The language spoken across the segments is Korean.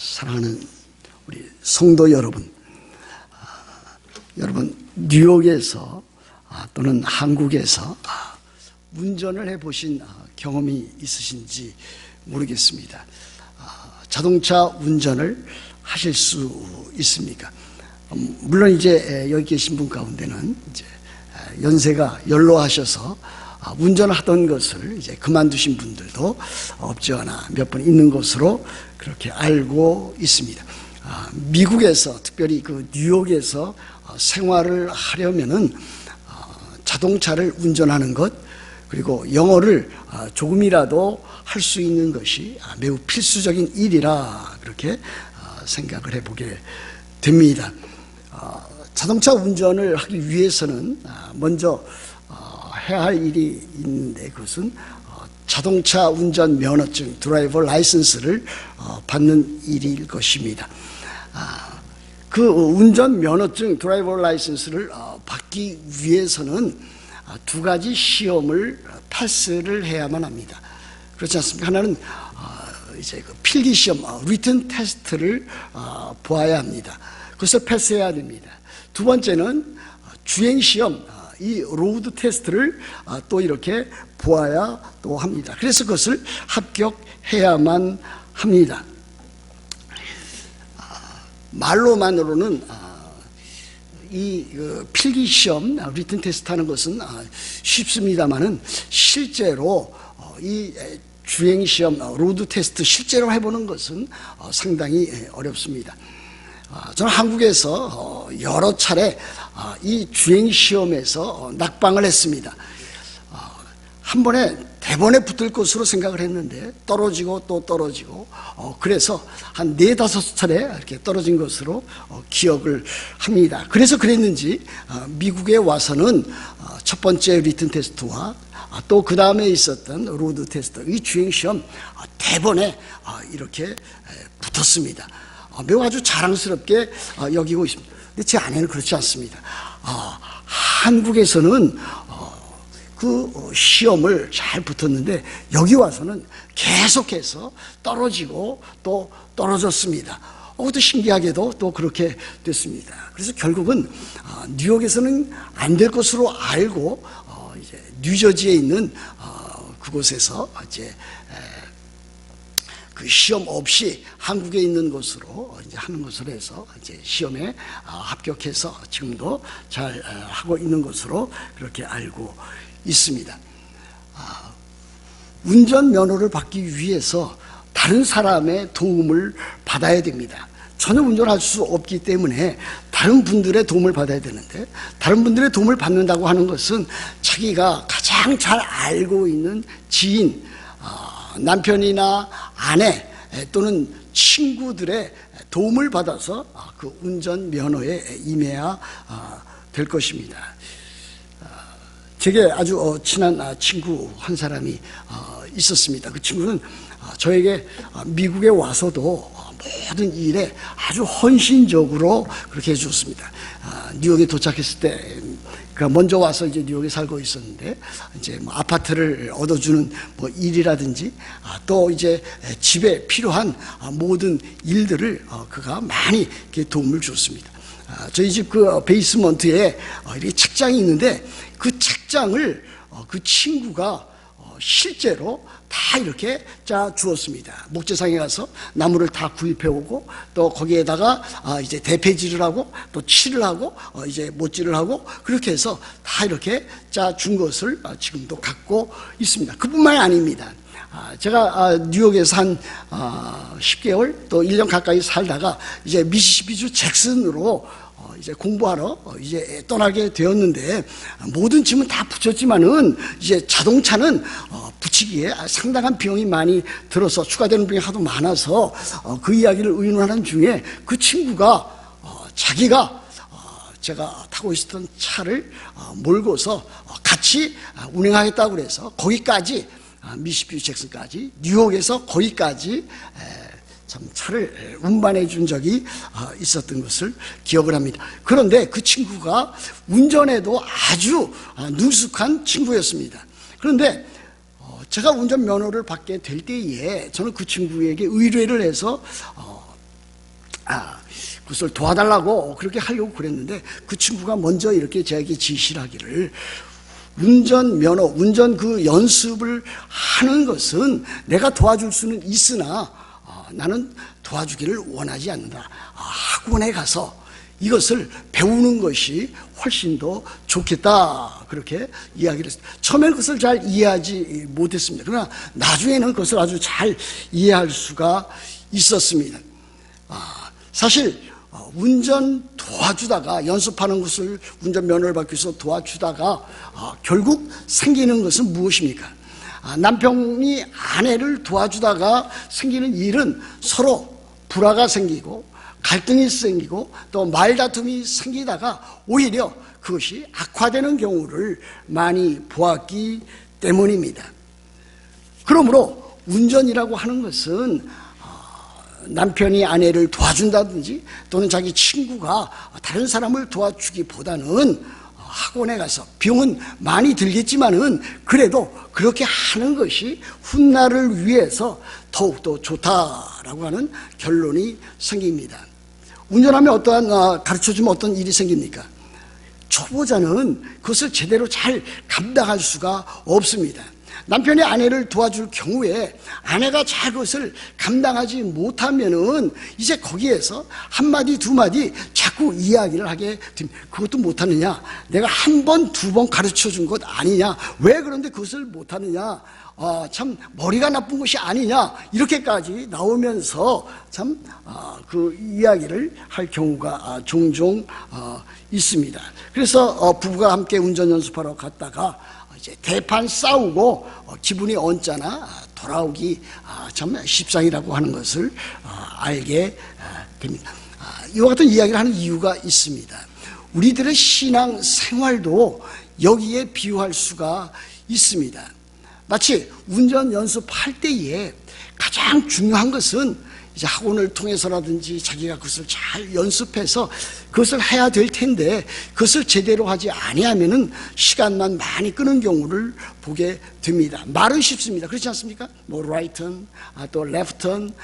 사랑하는 우리 성도 여러분, 여러분 뉴욕에서 또는 한국에서 운전을 해보신 경험이 있으신지 모르겠습니다. 자동차 운전을 하실 수 있습니까? 물론 이제 여기 계신 분 가운데는 이제 연세가 연로하셔서 운전을 하던 것을 이제 그만두신 분들도 없지 않아 몇 분 있는 것으로 그렇게 알고 있습니다. 미국에서 특별히 그 뉴욕에서 생활을 하려면은 자동차를 운전하는 것 그리고 영어를 조금이라도 할 수 있는 것이 매우 필수적인 일이라 그렇게 생각을 해보게 됩니다. 자동차 운전을 하기 위해서는 먼저 해야 할 일이 있는데 그것은 자동차 운전 면허증 드라이버 라이선스를 받는 일일 것입니다. 그 운전 면허증 드라이버 라이선스를 받기 위해서는 두 가지 시험을 패스를 해야만 합니다. 그렇지 않습니까? 하나는 이제 그 필기 시험 리튼 테스트를 보아야 합니다. 그것을 패스해야 됩니다. 두 번째는 주행 시험 이 로드 테스트를 또 이렇게 보아야 또 합니다. 그래서 그것을 합격해야만 합니다. 말로만으로는 이 필기 시험 리튼 테스트 하는 것은 쉽습니다만은 실제로 이 주행 시험 로드 테스트 실제로 해보는 것은 상당히 어렵습니다. 저는 한국에서 여러 차례 이 주행 시험에서 낙방을 했습니다. 한 번에 대번에 붙을 것으로 생각을 했는데 떨어지고 또 떨어지고 그래서 한 4-5차례 이렇게 떨어진 것으로 기억을 합니다. 그래서 그랬는지 미국에 와서는 첫 번째 리튼 테스트와 또 그 다음에 있었던 로드 테스트 이 주행 시험 대번에 이렇게 붙었습니다. 매우 아주 자랑스럽게 여기고 있습니다. 근데 제 아내는 그렇지 않습니다. 한국에서는 그 시험을 잘 붙었는데 여기 와서는 계속해서 떨어지고 또 떨어졌습니다. 그것도 신기하게도 또 그렇게 됐습니다. 그래서 결국은 뉴욕에서는 안 될 것으로 알고 이제 뉴저지에 있는 그곳에서 이제 그 시험 없이 한국에 있는 것으로 이제 하는 것으로 해서 이제 시험에 합격해서 지금도 잘 하고 있는 것으로 그렇게 알고 있습니다. 운전 면허를 받기 위해서 다른 사람의 도움을 받아야 됩니다. 전혀 운전할 수 없기 때문에 다른 분들의 도움을 받아야 되는데 다른 분들의 도움을 받는다고 하는 것은 자기가 가장 잘 알고 있는 지인, 남편이나 아내 또는 친구들의 도움을 받아서 그 운전 면허에 임해야 될 것입니다. 제게 아주 친한 친구 한 사람이 있었습니다. 그 친구는 저에게 미국에 와서도 모든 일에 아주 헌신적으로 그렇게 해주었습니다. 뉴욕에 도착했을 때 먼저 와서 이제 뉴욕에 살고 있었는데 이제 뭐 아파트를 얻어주는 뭐 일이라든지 또 이제 집에 필요한 모든 일들을 그가 많이 도움을 주었습니다. 저희 집 그 베이스먼트에 이렇게 책장이 있는데 그 책장을 그 친구가 실제로 다 이렇게 짜 주었습니다. 목재상에 가서 나무를 다 구입해 오고 또 거기에다가 이제 대패질을 하고 또 칠을 하고 이제 못질을 하고 그렇게 해서 다 이렇게 짜 준 것을 지금도 갖고 있습니다. 그뿐만이 아닙니다. 제가 뉴욕에서 한 10개월 또 1년 가까이 살다가 이제 미시시피주 잭슨으로 이제 공부하러 이제 떠나게 되었는데 모든 짐은 다 붙였지만은 이제 자동차는 붙이기에 상당한 비용이 많이 들어서 추가되는 비용이 하도 많아서 그 이야기를 의논하는 중에 그 친구가 자기가 제가 타고 있었던 차를 몰고서 같이 운행하겠다고 그래서 거기까지 미시시피 잭슨까지 뉴욕에서 거기까지 참 차를 운반해 준 적이 있었던 것을 기억을 합니다. 그런데 그 친구가 운전에도 아주 능숙한 친구였습니다. 그런데 제가 운전 면허를 받게 될 때에 저는 그 친구에게 의뢰를 해서 그것을 도와달라고 그렇게 하려고 그랬는데 그 친구가 먼저 이렇게 저에게 지시를 하기를, 운전면허, 운전 그 연습을 하는 것은 내가 도와줄 수는 있으나 나는 도와주기를 원하지 않는다. 학원에 가서 이것을 배우는 것이 훨씬 더 좋겠다. 그렇게 이야기를 했습니다. 처음에는 그것을 잘 이해하지 못했습니다. 그러나 나중에는 그것을 아주 잘 이해할 수가 있었습니다. 사실 운전 도와주다가, 연습하는 것을 운전면허를 받기 위해서 도와주다가 결국 생기는 것은 무엇입니까? 남편이 아내를 도와주다가 생기는 일은 서로 불화가 생기고 갈등이 생기고 또 말다툼이 생기다가 오히려 그것이 악화되는 경우를 많이 보았기 때문입니다. 그러므로 운전이라고 하는 것은 남편이 아내를 도와준다든지 또는 자기 친구가 다른 사람을 도와주기보다는 학원에 가서 비용은 많이 들겠지만은 그래도 그렇게 하는 것이 훗날을 위해서 더욱더 좋다라고 하는 결론이 생깁니다. 운전하면 어떠한, 가르쳐주면 어떤 일이 생깁니까? 초보자는 그것을 제대로 잘 감당할 수가 없습니다. 남편이 아내를 도와줄 경우에 아내가 잘 그것을 감당하지 못하면은 이제 거기에서 한마디 두마디 자꾸 이야기를 하게 됩니다. 그것도 못하느냐? 내가 한 번, 두 번 가르쳐 준 것 아니냐? 왜 그런데 그것을 못하느냐? 참 머리가 나쁜 것이 아니냐? 이렇게까지 나오면서 참 그 이야기를 할 경우가 종종 있습니다. 그래서 부부가 함께 운전 연습하러 갔다가 이제 대판 싸우고 기분이 언짢아 돌아오기 참 십상이라고 하는 것을 알게 됩니다. 이와 같은 이야기를 하는 이유가 있습니다. 우리들의 신앙 생활도 여기에 비유할 수가 있습니다. 마치 운전 연습할 때에 가장 중요한 것은 이제 학원을 통해서라든지 자기가 그것을 잘 연습해서 그것을 해야 될 텐데 그것을 제대로 하지 아니하면은 시간만 많이 끄는 경우를 보게 됩니다. 말은 쉽습니다. 그렇지 않습니까? 뭐 right turn, 또 left turn,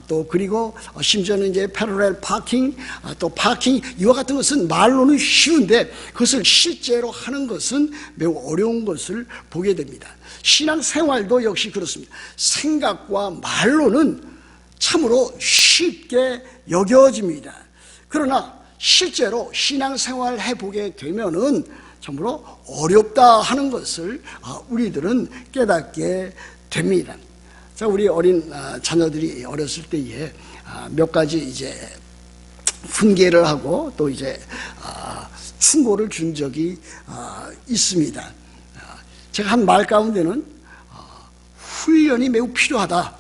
또 그리고 심지어는 이제 parallel parking, 또 parking, 이와 같은 것은 말로는 쉬운데 그것을 실제로 하는 것은 매우 어려운 것을 보게 됩니다. 신앙 생활도 역시 그렇습니다. 생각과 말로는 참으로 쉽게 여겨집니다. 그러나 실제로 신앙생활 해보게 되면은 참으로 어렵다 하는 것을 우리들은 깨닫게 됩니다. 자, 우리 어린 자녀들이 어렸을 때에 몇 가지 이제 훈계를 하고 또 이제 충고를 준 적이 있습니다. 제가 한 말 가운데는 훈련이 매우 필요하다.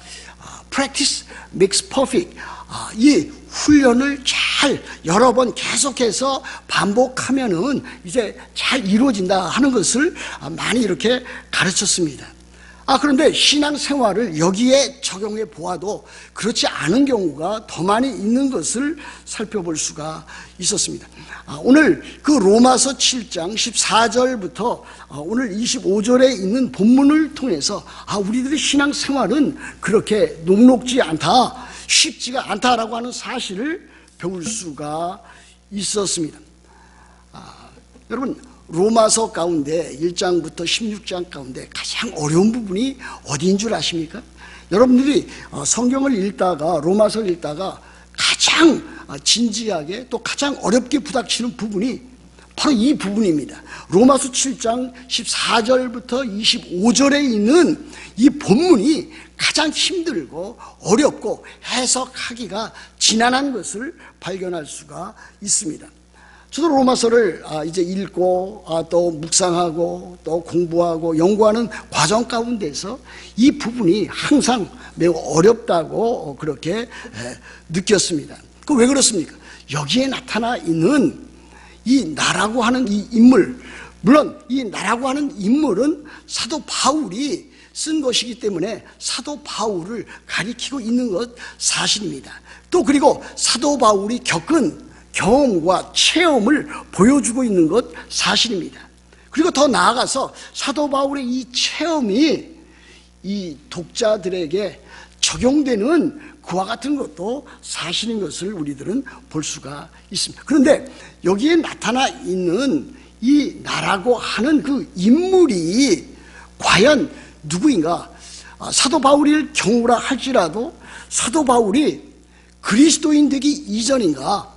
Practice makes perfect. 이 훈련을 잘 여러 번 계속해서 반복하면은 이제 잘 이루어진다 하는 것을 많이 이렇게 가르쳤습니다. 그런데 신앙생활을 여기에 적용해 보아도 그렇지 않은 경우가 더 많이 있는 것을 살펴볼 수가 있었습니다. 오늘 그 로마서 7장 14절부터 오늘 25절에 있는 본문을 통해서 우리들의 신앙생활은 그렇게 녹록지 않다, 쉽지가 않다라고 하는 사실을 배울 수가 있었습니다. 여러분, 로마서 가운데 1장부터 16장 가운데 가장 어려운 부분이 어디인 줄 아십니까? 여러분들이 성경을 읽다가 로마서를 읽다가 가장 진지하게 또 가장 어렵게 부닥치는 부분이 바로 이 부분입니다. 로마서 7장 14절부터 25절에 있는 이 본문이 가장 힘들고 어렵고 해석하기가 지난한 것을 발견할 수가 있습니다. 저도 로마서를 이제 읽고 또 묵상하고 또 공부하고 연구하는 과정 가운데서 이 부분이 항상 매우 어렵다고 그렇게 느꼈습니다. 그 왜 그렇습니까? 여기에 나타나 있는 이 나라고 하는 이 인물, 물론 이 나라고 하는 인물은 사도 바울이 쓴 것이기 때문에 사도 바울을 가리키고 있는 것 사실입니다. 또 그리고 사도 바울이 겪은 경험과 체험을 보여주고 있는 것 사실입니다. 그리고 더 나아가서 사도 바울의 이 체험이 이 독자들에게 적용되는 그와 같은 것도 사실인 것을 우리들은 볼 수가 있습니다. 그런데 여기에 나타나 있는 이 나라고 하는 그 인물이 과연 누구인가? 사도 바울일 경우라 할지라도 사도 바울이 그리스도인 되기 이전인가,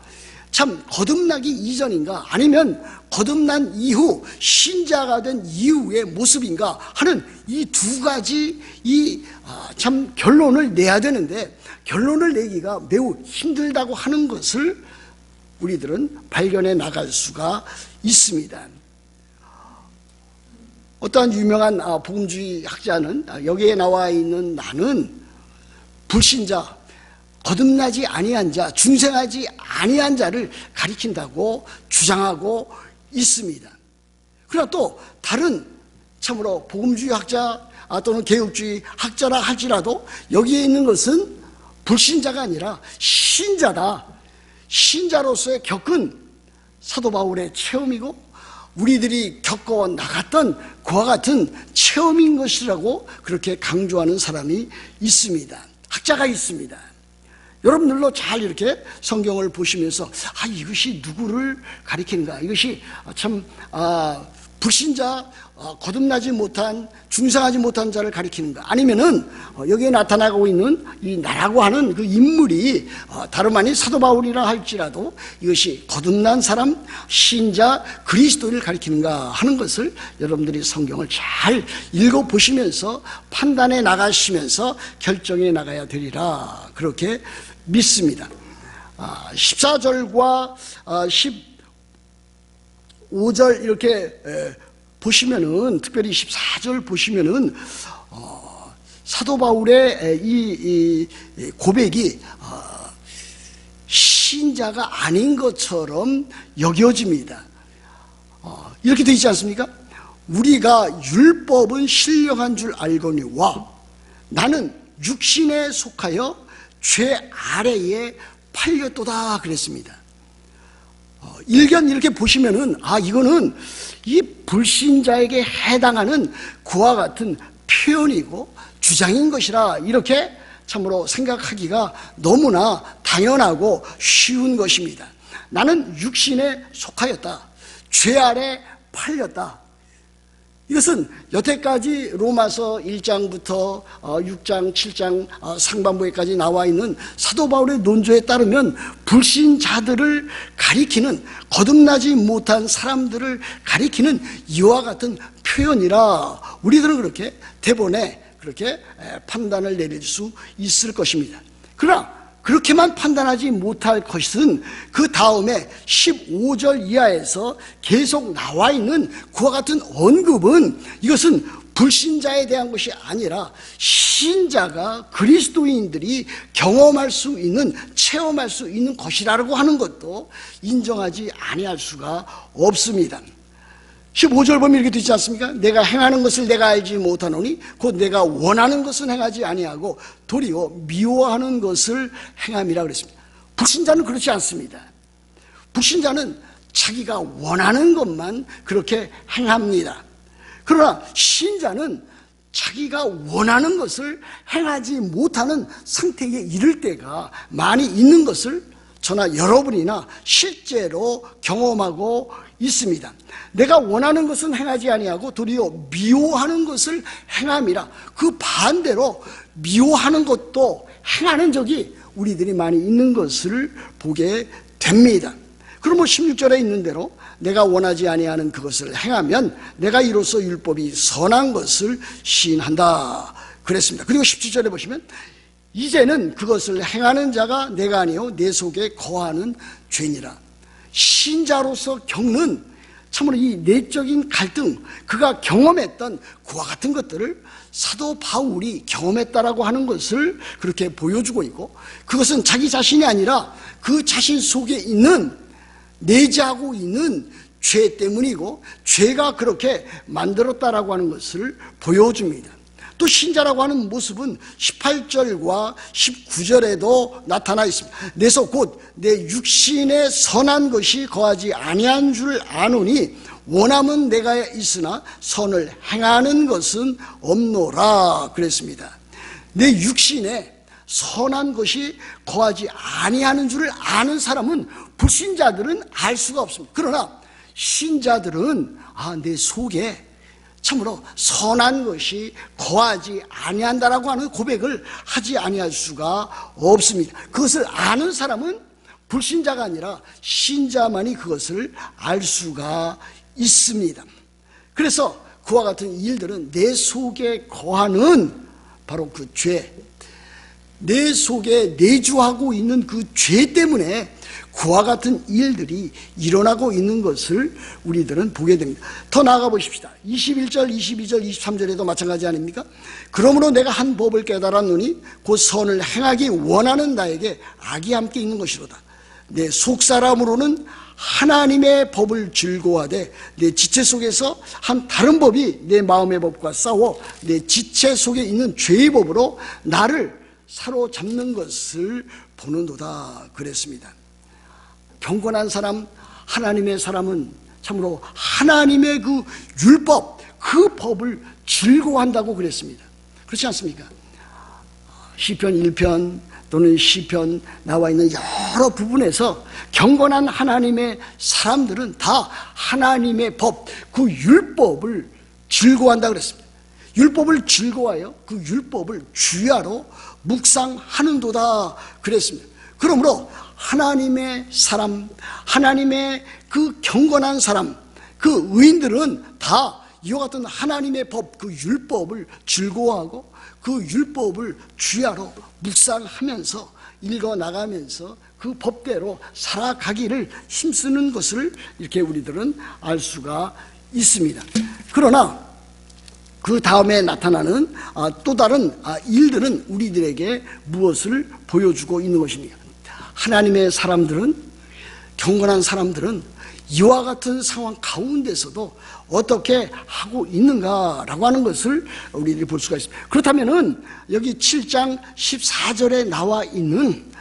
참 거듭나기 이전인가, 아니면 거듭난 이후 신자가 된 이후의 모습인가 하는 이 두 가지 참 결론을 내야 되는데, 결론을 내기가 매우 힘들다고 하는 것을 우리들은 발견해 나갈 수가 있습니다. 어떠한 유명한 복음주의 학자는 여기에 나와 있는 나는 불신자, 거듭나지 아니한 자, 중생하지 아니한 자를 가리킨다고 주장하고 있습니다. 그러나 또 다른 참으로 복음주의 학자 또는 개혁주의 학자라 할지라도 여기에 있는 것은 불신자가 아니라 신자다, 신자로서의 겪은 사도 바울의 체험이고 우리들이 겪어 나갔던 그와 같은 체험인 것이라고 그렇게 강조하는 사람이 있습니다. 학자가 있습니다. 여러분들도 잘 이렇게 성경을 보시면서 이것이 누구를 가리키는가, 이것이 참 불신자, 거듭나지 못한, 중생하지 못한 자를 가리키는가, 아니면은 여기에 나타나고 있는 이 나라고 하는 그 인물이 다름 아닌 사도 바울이라 할지라도 이것이 거듭난 사람, 신자, 그리스도를 가리키는가 하는 것을 여러분들이 성경을 잘 읽어보시면서 판단해 나가시면서 결정해 나가야 되리라, 그렇게 믿습니다. 14절과 15절 이렇게 보시면은, 특별히 14절 보시면은 사도 바울의 이 고백이 신자가 아닌 것처럼 여겨집니다. 이렇게 되어 있지 않습니까? 우리가 율법은 신령한 줄 알거니와 나는 육신에 속하여 죄 아래에 팔렸도다 그랬습니다. 일견 이렇게 보시면은 이거는 이 불신자에게 해당하는 그와 같은 표현이고 주장인 것이라, 이렇게 참으로 생각하기가 너무나 당연하고 쉬운 것입니다. 나는 육신에 속하였다, 죄 아래 팔렸다. 이것은 여태까지 로마서 1장부터 6장, 7장 상반부에까지 나와 있는 사도 바울의 논조에 따르면 불신자들을 가리키는, 거듭나지 못한 사람들을 가리키는 이와 같은 표현이라 우리들은 그렇게 대본에 그렇게 판단을 내릴 수 있을 것입니다. 그러나 그렇게만 판단하지 못할 것은 그 다음에 15절 이하에서 계속 나와 있는 그와 같은 언급은, 이것은 불신자에 대한 것이 아니라 신자가, 그리스도인들이 경험할 수 있는, 체험할 수 있는 것이라고 하는 것도 인정하지 아니할 수가 없습니다. 15절 보면 이렇게 되지 않습니까? 내가 행하는 것을 내가 알지 못하노니 곧 내가 원하는 것은 행하지 아니하고 도리어 미워하는 것을 행함이라 그랬습니다. 불신자는 그렇지 않습니다. 불신자는 자기가 원하는 것만 그렇게 행합니다. 그러나 신자는 자기가 원하는 것을 행하지 못하는 상태에 이를 때가 많이 있는 것을 저나 여러분이나 실제로 경험하고 있습니다. 내가 원하는 것은 행하지 아니하고 도리어 미워하는 것을 행함이라, 그 반대로 미워하는 것도 행하는 적이 우리들이 많이 있는 것을 보게 됩니다. 그럼 16절에 있는 대로 내가 원하지 아니하는 그것을 행하면 내가 이로써 율법이 선한 것을 시인한다 그랬습니다. 그리고 17절에 보시면 이제는 그것을 행하는 자가 내가 아니요 내 속에 거하는 죄니라. 신자로서 겪는 참으로 이 내적인 갈등, 그가 경험했던 그와 같은 것들을 사도 바울이 경험했다라고 하는 것을 그렇게 보여주고 있고, 그것은 자기 자신이 아니라 그 자신 속에 있는, 내재하고 있는 죄 때문이고 죄가 그렇게 만들었다라고 하는 것을 보여줍니다. 또 신자라고 하는 모습은 18절과 19절에도 나타나 있습니다. 내서 곧 내 육신에 선한 것이 거하지 아니한 줄 아노니 원함은 내가 있으나 선을 행하는 것은 없노라 그랬습니다. 내 육신에 선한 것이 거하지 아니하는 줄을 아는 사람은 불신자들은 알 수가 없습니다. 그러나 신자들은 내 속에 참으로 선한 것이 거하지 아니한다라고 하는 고백을 하지 아니할 수가 없습니다. 그것을 아는 사람은 불신자가 아니라 신자만이 그것을 알 수가 있습니다. 그래서 그와 같은 일들은 내 속에 거하는 바로 그 죄, 내 속에 내주하고 있는 그 죄 때문에 그와 같은 일들이 일어나고 있는 것을 우리들은 보게 됩니다. 더 나아가 보십시다. 21절, 22절, 23절에도 마찬가지 아닙니까? 그러므로 내가 한 법을 깨달았노니 곧 선을 행하기 원하는 나에게 악이 함께 있는 것이로다. 내 속사람으로는 하나님의 법을 즐거워하되 내 지체 속에서 한 다른 법이 내 마음의 법과 싸워 내 지체 속에 있는 죄의 법으로 나를 사로잡는 것을 보는도다 그랬습니다. 경건한 사람, 하나님의 사람은 참으로 하나님의 그 율법, 그 법을 즐거워한다고 그랬습니다. 그렇지 않습니까? 시편 1편 또는 시편 나와 있는 여러 부분에서 경건한 하나님의 사람들은 다 하나님의 법, 그 율법을 즐거워한다고 그랬습니다. 율법을 즐거워하여 그 율법을 주야로 묵상하는도다 그랬습니다. 그러므로 하나님의 사람, 하나님의 그 경건한 사람, 그 의인들은 다 이와 같은 하나님의 법, 그 율법을 즐거워하고 그 율법을 주야로 묵상하면서 읽어나가면서 그 법대로 살아가기를 힘쓰는 것을 이렇게 우리들은 알 수가 있습니다. 그러나 그 다음에 나타나는 또 다른 일들은 우리들에게 무엇을 보여주고 있는 것입니까? 하나님의 사람들은, 경건한 사람들은 이와 같은 상황 가운데서도 어떻게 하고 있는가라고 하는 것을 우리들이 볼 수가 있습니다. 그렇다면은 여기 7장 14절에 나와 있는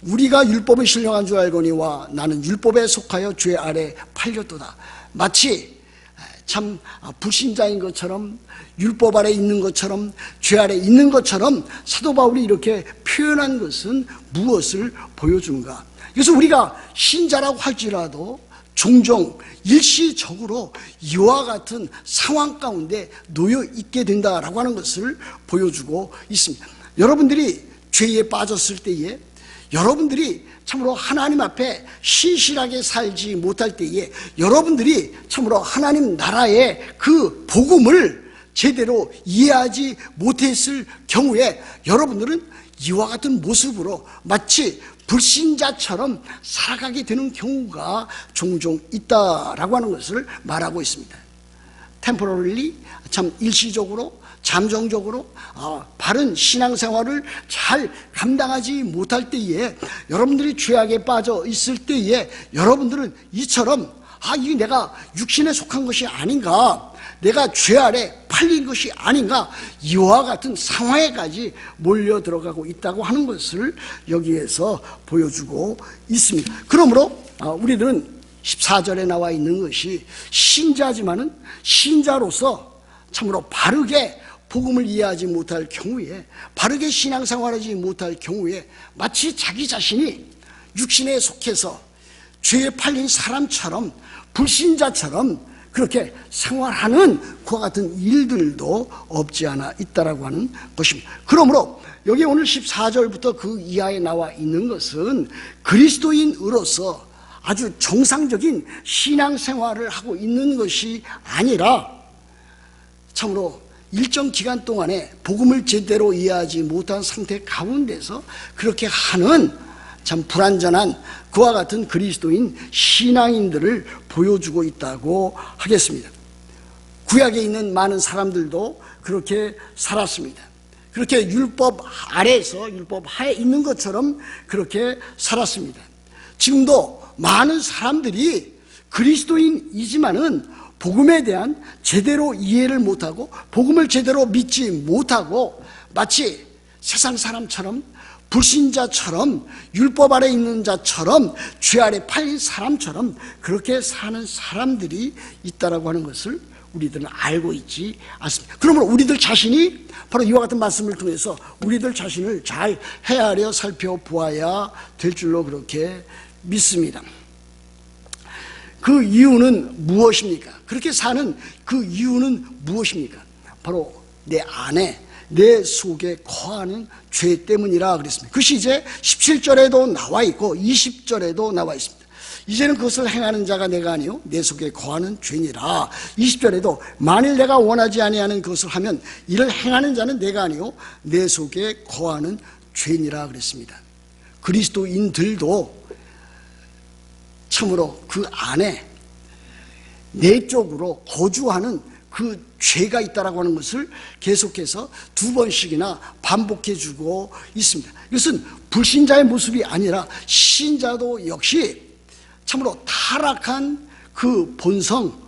우리가 율법을 신령한 줄 알거니와 나는 율법에 속하여 죄 아래 팔렸도다. 마치 참 불신자인 것처럼, 율법 아래 있는 것처럼, 죄 아래 있는 것처럼 사도 바울이 이렇게 표현한 것은 무엇을 보여주는가? 그래서 우리가 신자라고 할지라도 종종 일시적으로 이와 같은 상황 가운데 놓여 있게 된다라고 하는 것을 보여주고 있습니다. 여러분들이 죄에 빠졌을 때에, 여러분들이 참으로 하나님 앞에 신실하게 살지 못할 때에, 여러분들이 참으로 하나님 나라의 그 복음을 제대로 이해하지 못했을 경우에 여러분들은 이와 같은 모습으로 마치 불신자처럼 살아가게 되는 경우가 종종 있다라고 하는 것을 말하고 있습니다. 템포럴리, 참 일시적으로, 잠정적으로 바른 신앙생활을 잘 감당하지 못할 때에, 여러분들이 죄악에 빠져 있을 때에 여러분들은 이처럼 이게 내가 육신에 속한 것이 아닌가, 내가 죄 아래 팔린 것이 아닌가, 이와 같은 상황에까지 몰려 들어가고 있다고 하는 것을 여기에서 보여주고 있습니다. 그러므로 우리들은 14절에 나와 있는 것이 신자지만은 신자로서 참으로 바르게 복음을 이해하지 못할 경우에, 바르게 신앙생활하지 못할 경우에 마치 자기 자신이 육신에 속해서 죄에 팔린 사람처럼, 불신자처럼 그렇게 생활하는 그와 같은 일들도 없지 않아 있다라고 하는 것입니다. 그러므로 여기 오늘 14절부터 그 이하에 나와 있는 것은 그리스도인으로서 아주 정상적인 신앙생활을 하고 있는 것이 아니라 참으로 일정 기간 동안에 복음을 제대로 이해하지 못한 상태 가운데서 그렇게 하는 참 불완전한 그와 같은 그리스도인 신앙인들을 보여주고 있다고 하겠습니다. 구약에 있는 많은 사람들도 그렇게 살았습니다. 그렇게 율법 아래에서, 율법 하에 있는 것처럼 그렇게 살았습니다. 지금도 많은 사람들이 그리스도인이지만은 복음에 대한 제대로 이해를 못하고 복음을 제대로 믿지 못하고 마치 세상 사람처럼, 불신자처럼, 율법 아래 있는 자처럼, 죄 아래 팔린 사람처럼 그렇게 사는 사람들이 있다라고 하는 것을 우리들은 알고 있지 않습니다. 그러므로 우리들 자신이 바로 이와 같은 말씀을 통해서 우리들 자신을 잘 헤아려 살펴보아야 될 줄로 그렇게 믿습니다. 그 이유는 무엇입니까? 그렇게 사는 그 이유는 무엇입니까? 바로 내 안에, 내 속에 거하는 죄 때문이라 그랬습니다. 그것이 이제 17절에도 나와 있고 20절에도 나와 있습니다. 이제는 그것을 행하는 자가 내가 아니요 내 속에 거하는 죄니라. 20절에도 만일 내가 원하지 아니하는 그것을 하면 이를 행하는 자는 내가 아니요 내 속에 거하는 죄니라 그랬습니다. 그리스도인들도 참으로 그 안에 내적으로 거주하는 그 죄가 있다라고 하는 것을 계속해서 2번씩이나 반복해주고 있습니다. 이것은 불신자의 모습이 아니라 신자도 역시 참으로 타락한 그 본성,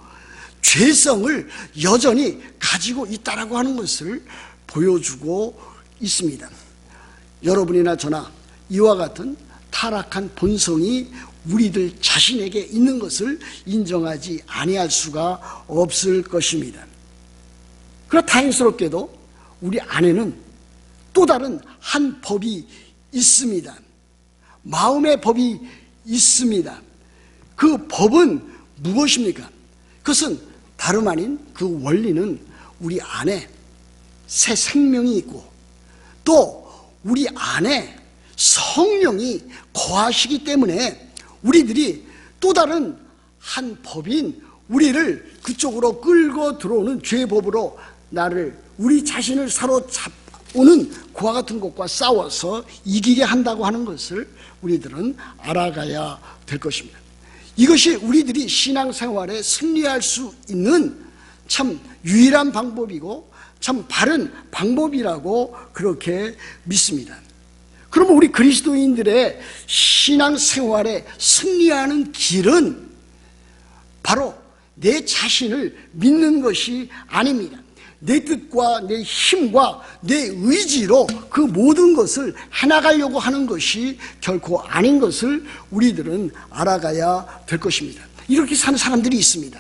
죄성을 여전히 가지고 있다라고 하는 것을 보여주고 있습니다. 여러분이나 저나 이와 같은 타락한 본성이 우리들 자신에게 있는 것을 인정하지 아니할 수가 없을 것입니다. 그러나 다행스럽게도 우리 안에는 또 다른 한 법이 있습니다. 마음의 법이 있습니다. 그 법은 무엇입니까? 그것은 다름 아닌 그 원리는 우리 안에 새 생명이 있고 또 우리 안에 성령이 거하시기 때문에 우리들이 또 다른 한 법인 우리를 그쪽으로 끌고 들어오는 죄의 법으로 우리 자신을 사로잡고는 그와 같은 것과 싸워서 이기게 한다고 하는 것을 우리들은 알아가야 될 것입니다. 이것이 우리들이 신앙생활에 승리할 수 있는 참 유일한 방법이고 참 바른 방법이라고 그렇게 믿습니다. 그러면 우리 그리스도인들의 신앙생활에 승리하는 길은 바로 내 자신을 믿는 것이 아닙니다. 내 뜻과 내 힘과 내 의지로 그 모든 것을 해나가려고 하는 것이 결코 아닌 것을 우리들은 알아가야 될 것입니다. 이렇게 사는 사람들이 있습니다.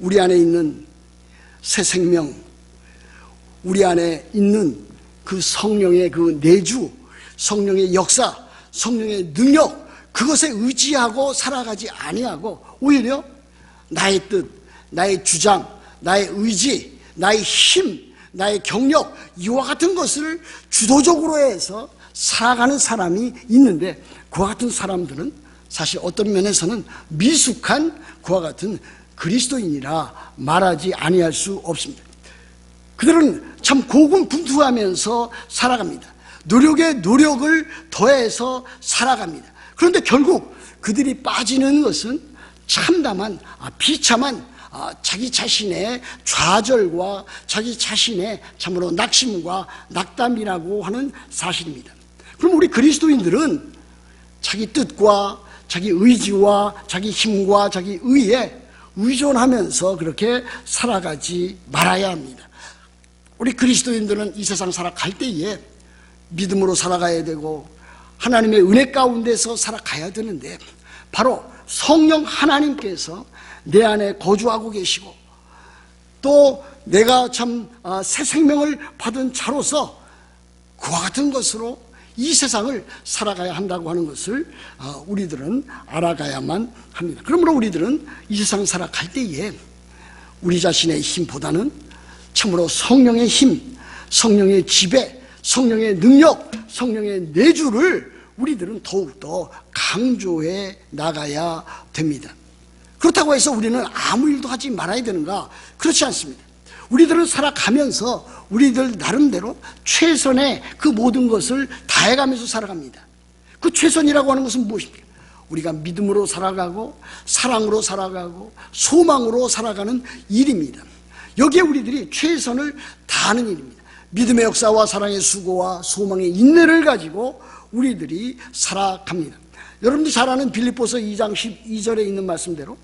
우리 안에 있는 새 생명, 우리 안에 있는 그 성령의 그 내주, 성령의 역사, 성령의 능력, 그것에 의지하고 살아가지 아니하고 오히려 나의 뜻, 나의 주장, 나의 의지, 나의 힘, 나의 경력, 이와 같은 것을 주도적으로 해서 살아가는 사람이 있는데 그와 같은 사람들은 사실 어떤 면에서는 미숙한 그와 같은 그리스도인이라 말하지 아니할 수 없습니다. 그들은 참 고군분투하면서 살아갑니다. 노력에 노력을 더해서 살아갑니다. 그런데 결국 그들이 빠지는 것은 참담한 비참한 자기 자신의 좌절과 자기 자신의 참으로 낙심과 낙담이라고 하는 사실입니다. 그럼 우리 그리스도인들은 자기 뜻과 자기 의지와 자기 힘과 자기 의에 의존하면서 그렇게 살아가지 말아야 합니다. 우리 그리스도인들은 이 세상 살아갈 때에 믿음으로 살아가야 되고 하나님의 은혜 가운데서 살아가야 되는데 바로 성령 하나님께서 내 안에 거주하고 계시고 또 내가 참 새 생명을 받은 자로서 그와 같은 것으로 이 세상을 살아가야 한다고 하는 것을 우리들은 알아가야만 합니다. 그러므로 우리들은 이 세상 살아갈 때에 우리 자신의 힘보다는 참으로 성령의 힘, 성령의 지배, 성령의 능력, 성령의 내주를 우리들은 더욱더 강조해 나가야 됩니다. 그렇다고 해서 우리는 아무 일도 하지 말아야 되는가? 그렇지 않습니다. 우리들은 살아가면서 우리들 나름대로 최선의 그 모든 것을 다해가면서 살아갑니다. 그 최선이라고 하는 것은 무엇입니까? 우리가 믿음으로 살아가고 사랑으로 살아가고 소망으로 살아가는 일입니다. 여기에 우리들이 최선을 다하는 일입니다. 믿음의 역사와 사랑의 수고와 소망의 인내를 가지고 우리들이 살아갑니다. 여러분들이 잘 아는 빌립보서 2장 12절에 있는 말씀대로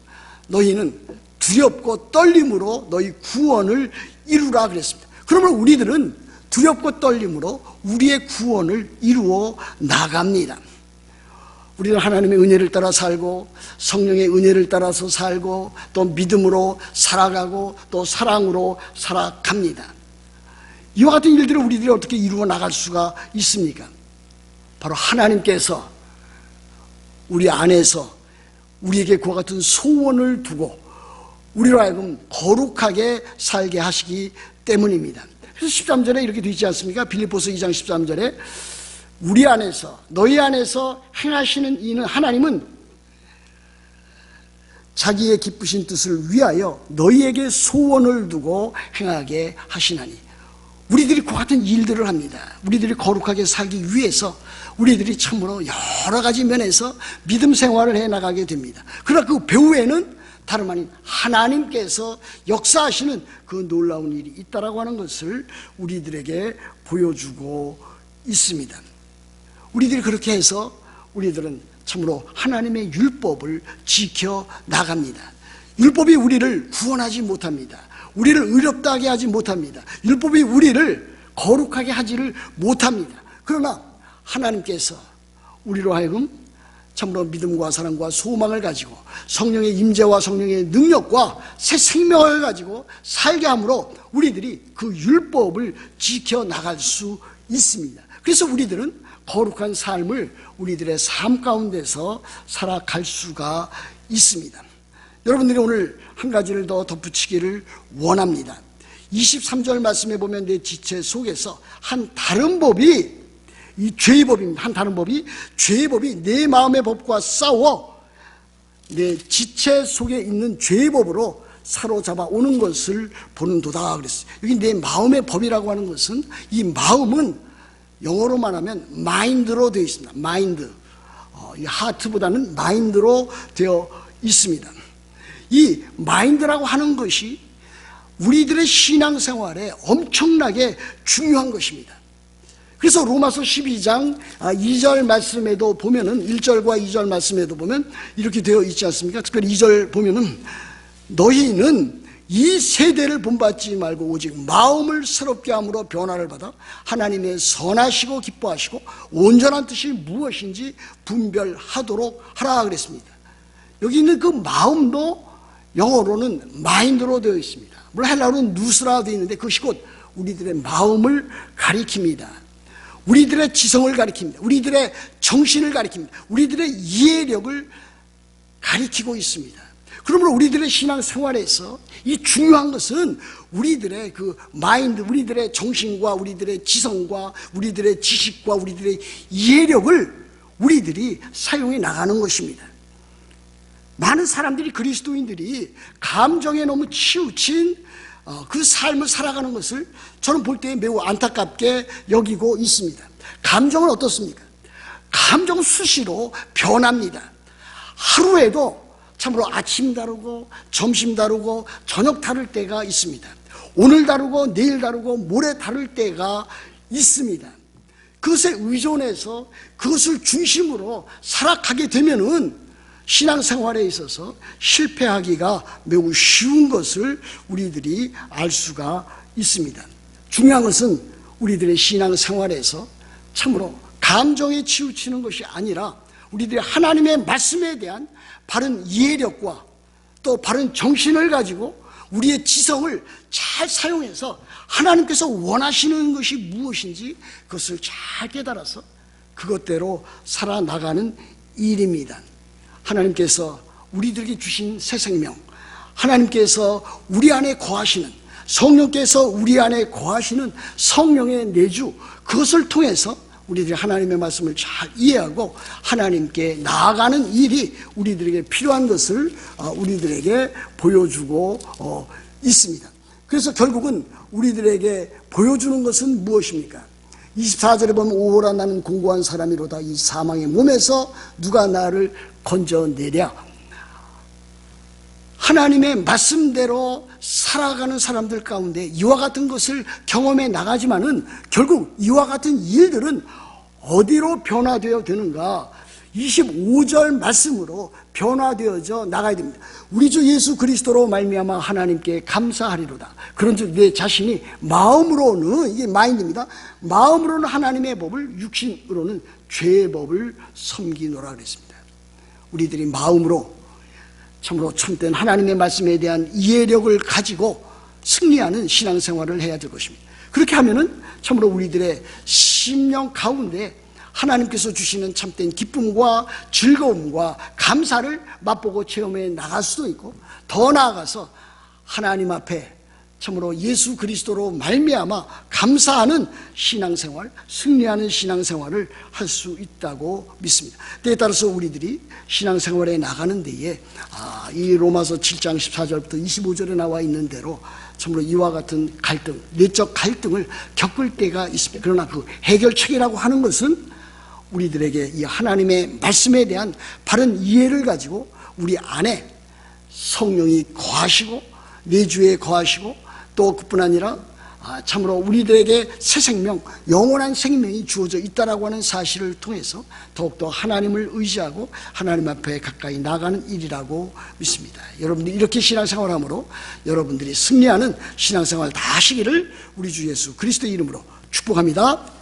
너희는 두렵고 떨림으로 너희 구원을 이루라 그랬습니다. 그러면 우리들은 두렵고 떨림으로 우리의 구원을 이루어 나갑니다. 우리는 하나님의 은혜를 따라 살고 성령의 은혜를 따라서 살고 또 믿음으로 살아가고 또 사랑으로 살아갑니다. 이와 같은 일들을 우리들이 어떻게 이루어 나갈 수가 있습니까? 바로 하나님께서 우리 안에서 우리에게 그와 같은 소원을 두고 우리로 하여금 거룩하게 살게 하시기 때문입니다. 그래서 13절에 이렇게 되어 있지 않습니까? 빌립보서 2장 13절에 우리 안에서 너희 안에서 행하시는 이는 하나님은 자기의 기쁘신 뜻을 위하여 너희에게 소원을 두고 행하게 하시나니 우리들이 그 같은 일들을 합니다. 우리들이 거룩하게 살기 위해서 우리들이 참으로 여러 가지 면에서 믿음 생활을 해나가게 됩니다. 그러나 그 배후에는 다름 아닌 하나님께서 역사하시는 그 놀라운 일이 있다라고 하는 것을 우리들에게 보여주고 있습니다. 우리들이 그렇게 해서 우리들은 참으로 하나님의 율법을 지켜 나갑니다. 율법이 우리를 구원하지 못합니다. 우리를 의롭다하게 하지 못합니다. 율법이 우리를 거룩하게 하지를 못합니다. 그러나 하나님께서 우리로 하여금 참으로 믿음과 사랑과 소망을 가지고 성령의 임재와 성령의 능력과 새 생명을 가지고 살게 함으로 우리들이 그 율법을 지켜나갈 수 있습니다. 그래서 우리들은 거룩한 삶을 우리들의 삶 가운데서 살아갈 수가 있습니다. 여러분들이 오늘 한 가지를 더 덧붙이기를 원합니다. 23절 말씀에 보면 내 지체 속에서 한 다른 법이 이 죄의 법입니다. 한 다른 법이 죄의 법이 내 마음의 법과 싸워 내 지체 속에 있는 죄의 법으로 사로잡아 오는 것을 보는도다 그랬어요. 여기 내 마음의 법이라고 하는 것은 이 마음은 영어로 말하면 마인드로 되어 있습니다. 마인드. 이 하트보다는 마인드로 되어 있습니다. 이 마인드라고 하는 것이 우리들의 신앙생활에 엄청나게 중요한 것입니다. 그래서 로마서 12장 2절 말씀에도 보면은 1절과 2절 말씀에도 보면 이렇게 되어 있지 않습니까? 특별히 2절 보면은 너희는 이 세대를 본받지 말고 오직 마음을 새롭게 함으로 변화를 받아 하나님의 선하시고 기뻐하시고 온전한 뜻이 무엇인지 분별하도록 하라 그랬습니다. 여기 있는 그 마음도 영어로는 마인드로 되어 있습니다. 물론 헬라어로는 누스라 되어 있는데 그것이 곧 우리들의 마음을 가리킵니다. 우리들의 지성을 가리킵니다. 우리들의 정신을 가리킵니다. 우리들의 이해력을 가리키고 있습니다. 그러므로 우리들의 신앙생활에서 이 중요한 것은 우리들의 그 마인드, 우리들의 정신과 우리들의 지성과 우리들의 지식과 우리들의 이해력을 우리들이 사용해 나가는 것입니다. 많은 사람들이, 그리스도인들이 감정에 너무 치우친 그 삶을 살아가는 것을 저는 볼 때 매우 안타깝게 여기고 있습니다. 감정은 어떻습니까? 감정은 수시로 변합니다. 하루에도 참으로 아침 다르고 점심 다르고 저녁 다를 때가 있습니다. 오늘 다르고 내일 다르고 모레 다를 때가 있습니다. 그것에 의존해서 그것을 중심으로 살아가게 되면은 신앙생활에 있어서 실패하기가 매우 쉬운 것을 우리들이 알 수가 있습니다. 중요한 것은 우리들의 신앙생활에서 참으로 감정에 치우치는 것이 아니라 우리들이 하나님의 말씀에 대한 바른 이해력과 또 바른 정신을 가지고 우리의 지성을 잘 사용해서 하나님께서 원하시는 것이 무엇인지 그것을 잘 깨달아서 그것대로 살아나가는 일입니다. 하나님께서 우리들에게 주신 새 생명, 하나님께서 우리 안에 거하시는, 성령께서 우리 안에 거하시는 성령의 내주, 그것을 통해서 우리들이 하나님의 말씀을 잘 이해하고 하나님께 나아가는 일이 우리들에게 필요한 것을 우리들에게 보여주고 있습니다. 그래서 결국은 우리들에게 보여주는 것은 무엇입니까? 24절에 보면 오호라 나는 공고한 사람이로다. 이 사망의 몸에서 누가 나를 건져내랴. 하나님의 말씀대로 살아가는 사람들 가운데 이와 같은 것을 경험해 나가지만은 결국 이와 같은 일들은 어디로 변화되어 되는가? 25절 말씀으로 변화되어져 나가야 됩니다. 우리 주 예수 그리스도로 말미암아 하나님께 감사하리로다. 그런즉 내 자신이 마음으로는, 이게 마인드입니다. 마음으로는 하나님의 법을, 육신으로는 죄의 법을 섬기노라 그랬습니다. 우리들이 마음으로 참으로 참된 하나님의 말씀에 대한 이해력을 가지고 승리하는 신앙생활을 해야 될 것입니다. 그렇게 하면은 참으로 우리들의 심령 가운데 하나님께서 주시는 참된 기쁨과 즐거움과 감사를 맛보고 체험해 나갈 수도 있고, 더 나아가서 하나님 앞에 참으로 예수 그리스도로 말미암아 감사하는 신앙생활, 승리하는 신앙생활을 할 수 있다고 믿습니다. 때에 따라서 우리들이 신앙생활에 나가는 데에 이 로마서 7장 14절부터 25절에 나와 있는 대로 참으로 이와 같은 갈등, 내적 갈등을 겪을 때가 있습니다. 그러나 그 해결책이라고 하는 것은 우리들에게 이 하나님의 말씀에 대한 바른 이해를 가지고 우리 안에 성령이 거하시고 내주에 거하시고, 또 그뿐 아니라 참으로 우리들에게 새 생명, 영원한 생명이 주어져 있다라고 하는 사실을 통해서 더욱더 하나님을 의지하고 하나님 앞에 가까이 나가는 일이라고 믿습니다. 여러분들이 이렇게 신앙생활함으로 여러분들이 승리하는 신앙생활 다 하시기를 우리 주 예수 그리스도의 이름으로 축복합니다.